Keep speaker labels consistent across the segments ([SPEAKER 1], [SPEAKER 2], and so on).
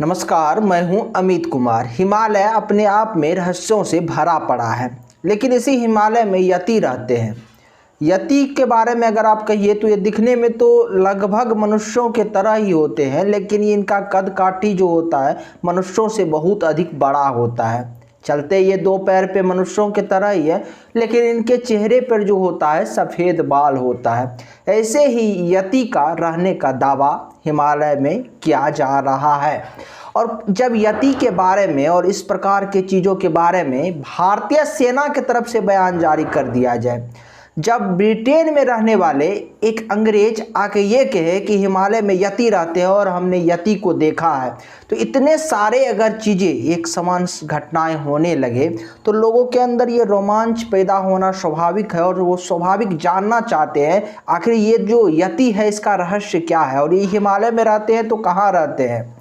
[SPEAKER 1] नमस्कार, मैं हूं अमित कुमार। हिमालय अपने आप में रहस्यों से भरा पड़ा है, लेकिन इसी हिमालय में यति रहते हैं। यति के बारे में अगर आप कहिए तो ये दिखने में तो लगभग मनुष्यों के तरह ही होते हैं, लेकिन इनका कद काठी जो होता है मनुष्यों से बहुत अधिक बड़ा होता है। चलते ये दो पैर पे मनुष्यों के तरह ही है, लेकिन इनके चेहरे पर जो होता है सफ़ेद बाल होता है। ऐसे ही यति का रहने का दावा हिमालय में किया जा रहा है। और जब यति के बारे में और इस प्रकार के चीज़ों के बारे में भारतीय सेना की तरफ से बयान जारी कर दिया जाए, जब ब्रिटेन में रहने वाले एक अंग्रेज आके ये कहे कि हिमालय में यति रहते हैं और हमने यति को देखा है, तो इतने सारे अगर चीज़ें एक समान घटनाएं होने लगे तो लोगों के अंदर ये रोमांच पैदा होना स्वाभाविक है और वो स्वाभाविक जानना चाहते हैं आखिर ये जो यति है इसका रहस्य क्या है और ये हिमालय में रहते हैं तो कहाँ रहते हैं।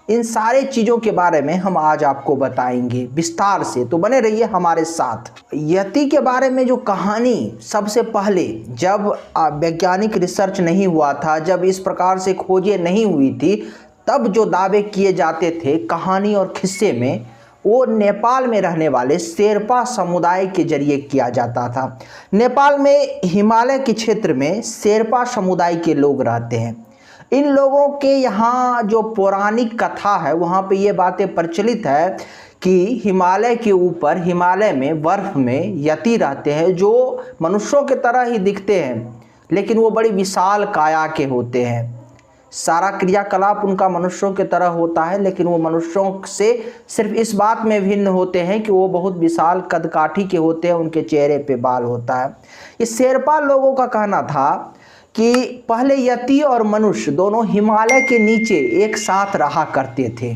[SPEAKER 1] इन सारे चीज़ों के बारे में हम आज आपको बताएंगे विस्तार से, तो बने रहिए हमारे साथ। यति के बारे में जो कहानी सबसे पहले जब वैज्ञानिक रिसर्च नहीं हुआ था, जब इस प्रकार से खोजें नहीं हुई थी, तब जो दावे किए जाते थे कहानी और किस्से में, वो नेपाल में रहने वाले शेरपा समुदाय के जरिए किया जाता था। नेपाल में हिमालय के क्षेत्र में शेरपा समुदाय के लोग रहते हैं। इन लोगों के यहाँ जो पौराणिक कथा है वहाँ पे ये बातें प्रचलित है कि हिमालय के ऊपर, हिमालय में बर्फ में यति रहते हैं जो मनुष्यों के तरह ही दिखते हैं, लेकिन वो बड़ी विशाल काया के होते हैं। सारा क्रियाकलाप उनका मनुष्यों के तरह होता है, लेकिन वो मनुष्यों से सिर्फ इस बात में भिन्न होते हैं कि वो बहुत विशाल कदकाठी के होते हैं, उनके चेहरे पे बाल होता है। ये शेरपा लोगों का कहना था कि पहले यति और मनुष्य दोनों हिमालय के नीचे एक साथ रहा करते थे।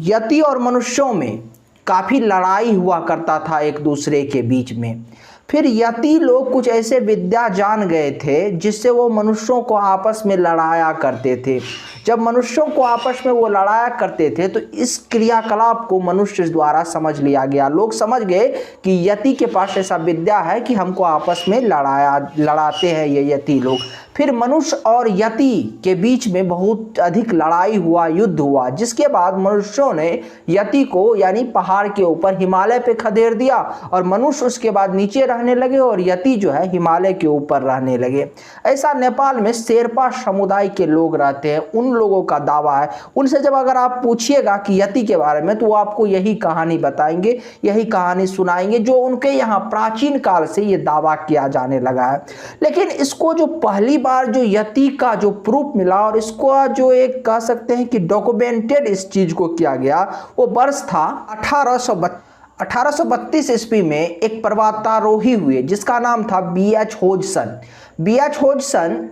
[SPEAKER 1] यति और मनुष्यों में काफ़ी लड़ाई हुआ करता था एक दूसरे के बीच में। फिर यति लोग कुछ ऐसे विद्या जान गए थे जिससे वो मनुष्यों को आपस में लड़ाया करते थे। जब मनुष्यों को आपस में वो लड़ाया करते थे तो इस क्रियाकलाप को मनुष्य द्वारा समझ लिया गया। लोग समझ गए कि यति के पास ऐसा विद्या है कि हमको आपस में लड़ाते हैं ये यति लोग। फिर मनुष्य और यति के बीच में बहुत अधिक लड़ाई हुआ, युद्ध हुआ, जिसके बाद मनुष्यों ने यति को यानी पहाड़ के ऊपर हिमालय पे खदेड़ दिया और मनुष्य उसके बाद नीचे रहने लगे और यति जो है हिमालय के ऊपर रहने लगे। ऐसा नेपाल में शेरपा समुदाय के लोग रहते हैं, उन लोगों का दावा है। उनसे जब अगर आप पूछिएगा कि यति के बारे में तो वो आपको यही कहानी बताएंगे, यही कहानी सुनाएंगे जो उनके यहाँ प्राचीन काल से ये दावा किया जाने लगा है। लेकिन इसको जो पहली बार जो यति का जो प्रूफ मिला और इसको जो एक कह सकते हैं कि डॉक्यूमेंटेड इस चीज को किया गया, वो वर्ष था 1832 ईस्वी में एक पर्वतारोही हुए जिसका नाम था B.H. होजसन। B.H. होजसन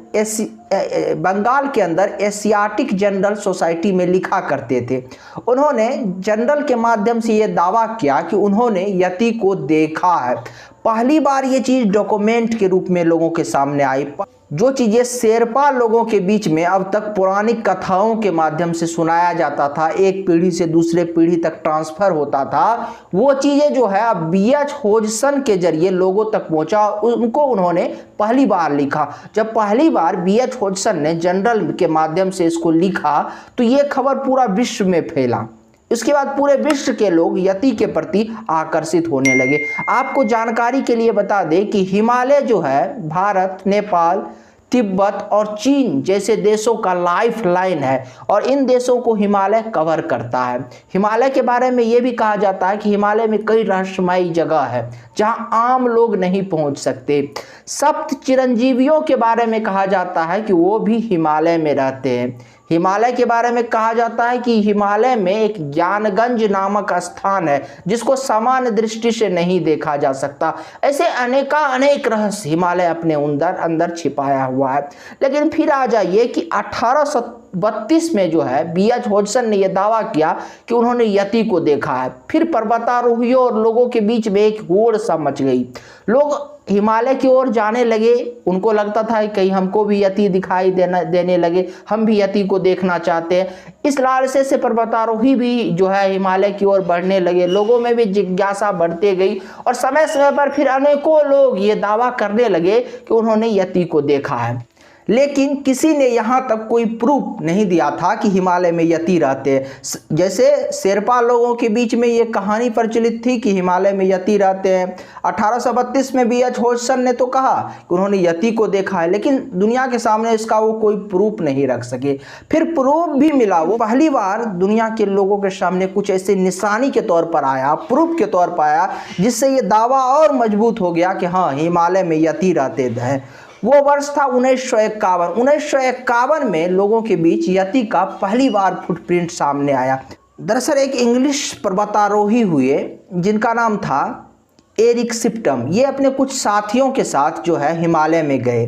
[SPEAKER 1] बंगाल के अंदर एशियाटिक जनरल सोसाइटी में लिखा करते थे। उन्होंने जनरल के माध्यम से ये दावा किया कि उन्होंने यति को देखा है। पहली बार ये चीज़ डॉक्यूमेंट के रूप में लोगों के सामने आई। जो चीज़ें शेरपा लोगों के बीच में अब तक पौराणिक कथाओं के माध्यम से सुनाया जाता था, एक पीढ़ी से दूसरे पीढ़ी तक ट्रांसफ़र होता था, वो चीज़ें जो है अब B.H. होजसन के जरिए लोगों तक पहुंचा। उनको उन्होंने पहली बार लिखा। जब पहली बार B.H. होजसन ने जनरल के माध्यम से इसको लिखा तो ये खबर पूरा विश्व में फैला। इसके बाद पूरे विश्व के लोग यति के प्रति आकर्षित होने लगे। आपको जानकारी के लिए बता दें कि हिमालय जो है भारत, नेपाल, तिब्बत और चीन जैसे देशों का लाइफ लाइन है और इन देशों को हिमालय कवर करता है। हिमालय के बारे में ये भी कहा जाता है कि हिमालय में कई रहस्यमयी जगह है जहां आम लोग नहीं पहुंच सकते। सप्त चिरंजीवियों के बारे में कहा जाता है कि वो भी हिमालय में रहते हैं। हिमालय के बारे में कहा जाता है कि हिमालय में एक ज्ञानगंज नामक स्थान है जिसको सामान्य दृष्टि से नहीं देखा जा सकता। ऐसे अनेक रहस्य हिमालय अपने अंदर छिपाया हुआ है। लेकिन फिर आ जाइए कि 1832 में जो है B.H. होजसन ने यह दावा किया कि उन्होंने यति को देखा है। फिर पर्वतारोहियों और लोगों के बीच में एक होड़ सा मच गई। लोग हिमालय की ओर जाने लगे। उनको लगता था कि कहीं हमको भी यति दिखाई देने लगे, हम भी यति को देखना चाहते हैं। इस लालसे से पर्वतारोही भी जो है हिमालय की ओर बढ़ने लगे। लोगों में भी जिज्ञासा बढ़ते गई और समय समय पर फिर अनेकों लोग ये दावा करने लगे कि उन्होंने यति को देखा है। लेकिन किसी ने यहाँ तक कोई प्रूफ नहीं दिया था कि हिमालय में यति रहते हैं। जैसे शेरपा लोगों के बीच में ये कहानी प्रचलित थी कि हिमालय में यति रहते हैं। 1832 में B.H. होजसन ने तो कहा कि उन्होंने यति को देखा है, लेकिन दुनिया के सामने इसका वो कोई प्रूफ नहीं रख सके। फिर प्रूफ भी मिला, वो पहली बार दुनिया के लोगों के सामने कुछ ऐसे निशानी के तौर पर आया, प्रूफ के तौर पर आया, जिससे ये दावा और मजबूत हो गया कि हाँ, हिमालय में यति रहते हैं। वो वर्ष था 1951। 1951 में लोगों के बीच यति का पहली बार फुटप्रिंट सामने आया। दरअसल एक इंग्लिश पर्वतारोही हुए जिनका नाम था एरिक शिप्टन। ये अपने कुछ साथियों के साथ जो है हिमालय में गए।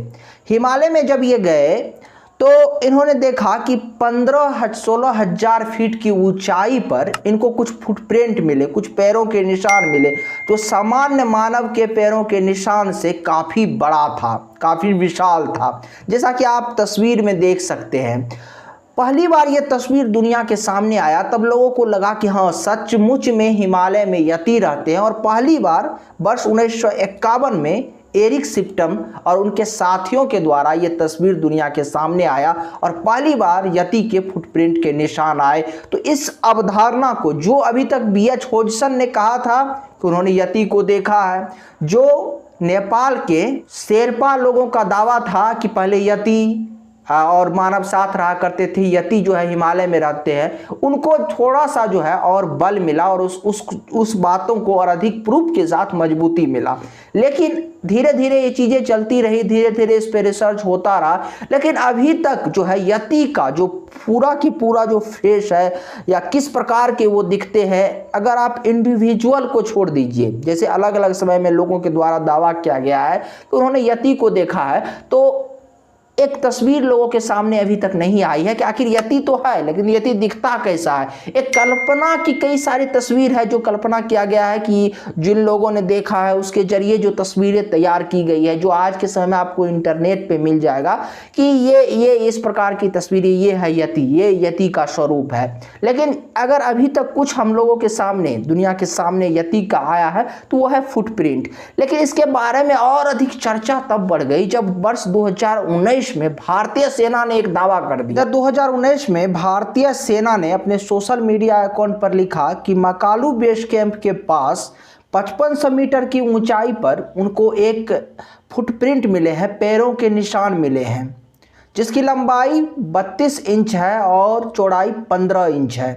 [SPEAKER 1] हिमालय में जब ये गए तो इन्होंने देखा कि 15-16 हजार फीट की ऊंचाई पर इनको कुछ फुटप्रिंट मिले, कुछ पैरों के निशान मिले, जो सामान्य मानव के पैरों के निशान से काफ़ी बड़ा था, काफ़ी विशाल था, जैसा कि आप तस्वीर में देख सकते हैं। पहली बार ये तस्वीर दुनिया के सामने आया तब लोगों को लगा कि हाँ, सचमुच में हिमालय में यति रहते हैं। और पहली बार वर्ष 1951 में एरिक शिप्टन और उनके साथियों के द्वारा ये तस्वीर दुनिया के सामने आया और पहली बार यति के फुटप्रिंट के निशान आए। तो इस अवधारणा को, जो अभी तक B.H. होजसन ने कहा था कि उन्होंने यति को देखा है, जो नेपाल के शेरपा लोगों का दावा था कि पहले यति और मानव साथ रहा करते थे, यति जो है हिमालय में रहते हैं, उनको थोड़ा सा जो है और बल मिला और उस बातों को और अधिक प्रूफ के साथ मजबूती मिला। लेकिन धीरे धीरे ये चीज़ें चलती रही, धीरे धीरे इस पे रिसर्च होता रहा, लेकिन अभी तक जो है यति का जो पूरा की पूरा जो फेस है या किस प्रकार के वो दिखते हैं, अगर आप इंडिविजुअल को छोड़ दीजिए, जैसे अलग अलग समय में लोगों के द्वारा दावा किया गया है कि उन्होंने यति को देखा है, तो एक तस्वीर लोगों के सामने अभी तक नहीं आई है कि आखिर यति तो है, लेकिन यति दिखता कैसा है। एक कल्पना की कई सारी तस्वीर है जो कल्पना किया गया है कि जिन लोगों ने देखा है उसके जरिए जो तस्वीरें तैयार की गई है, जो आज के समय में आपको इंटरनेट पे मिल जाएगा कि ये इस प्रकार की तस्वीरें, ये है यति, ये यति का स्वरूप है। लेकिन अगर अभी तक कुछ हम लोगों के सामने, दुनिया के सामने यति का आया है तो वो है फुटप्रिंट। लेकिन इसके बारे में और अधिक चर्चा तब बढ़ गई जब वर्ष 2019 में भारतीय सेना ने एक दावा कर दिया। 2019 में भारतीय सेना ने अपने सोशल मीडिया अकाउंट पर लिखा कि मकालू बेस कैंप के पास 5500 मीटर की ऊंचाई पर उनको एक फुटप्रिंट मिले हैं, पैरों के निशान मिले हैं, जिसकी लंबाई 32 इंच है और चौड़ाई 15 इंच है।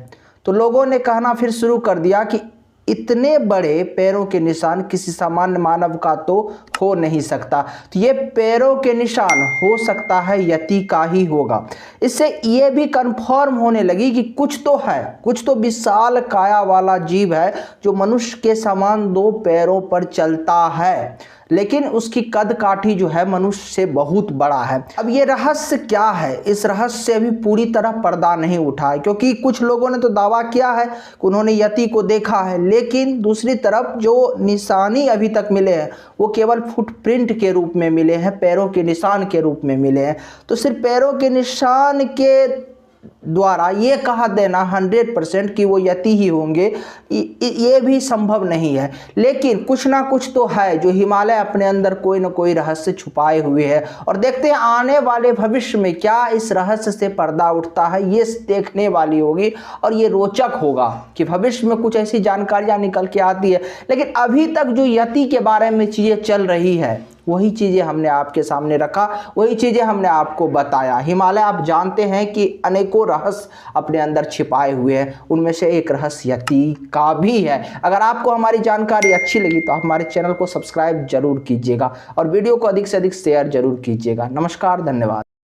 [SPEAKER 1] तो लोगों ने कहना फिर शुरू कर दिया कि इतने बड़े पैरों के निशान किसी सामान्य मानव का तो हो नहीं सकता, तो ये पैरों के निशान हो सकता है यति का ही होगा। इससे ये भी कंफर्म होने लगी कि कुछ तो है, कुछ तो विशाल काया वाला जीव है जो मनुष्य के समान 2 पैरों पर चलता है, लेकिन उसकी कद काठी जो है मनुष्य से बहुत बड़ा है। अब ये रहस्य क्या है, इस रहस्य से अभी पूरी तरह पर्दा नहीं उठा है, क्योंकि कुछ लोगों ने तो दावा किया है कि उन्होंने यति को देखा है, लेकिन दूसरी तरफ जो निशानी अभी तक मिले हैं वो केवल फुटप्रिंट के रूप में मिले हैं, पैरों के निशान के रूप में मिले हैं। तो सिर्फ पैरों के निशान के द्वारा ये कहा देना 100% कि वो यति ही होंगे, ये भी संभव नहीं है। लेकिन कुछ ना कुछ तो है जो हिमालय अपने अंदर कोई ना कोई रहस्य छुपाए हुए है, और देखते हैं आने वाले भविष्य में क्या इस रहस्य से पर्दा उठता है। ये देखने वाली होगी और ये रोचक होगा कि भविष्य में कुछ ऐसी जानकारियां निकल के आती है। लेकिन अभी तक जो यति के बारे में चीज़ें चल रही है वही चीज़ें हमने आपके सामने रखा, वही चीज़ें हमने आपको बताया। हिमालय आप जानते हैं कि अनेकों रहस्य अपने अंदर छिपाए हुए हैं, उनमें से एक रहस्य यति का भी है। अगर आपको हमारी जानकारी अच्छी लगी तो आप हमारे चैनल को सब्सक्राइब जरूर कीजिएगा और वीडियो को अधिक से अधिक शेयर जरूर कीजिएगा। नमस्कार, धन्यवाद।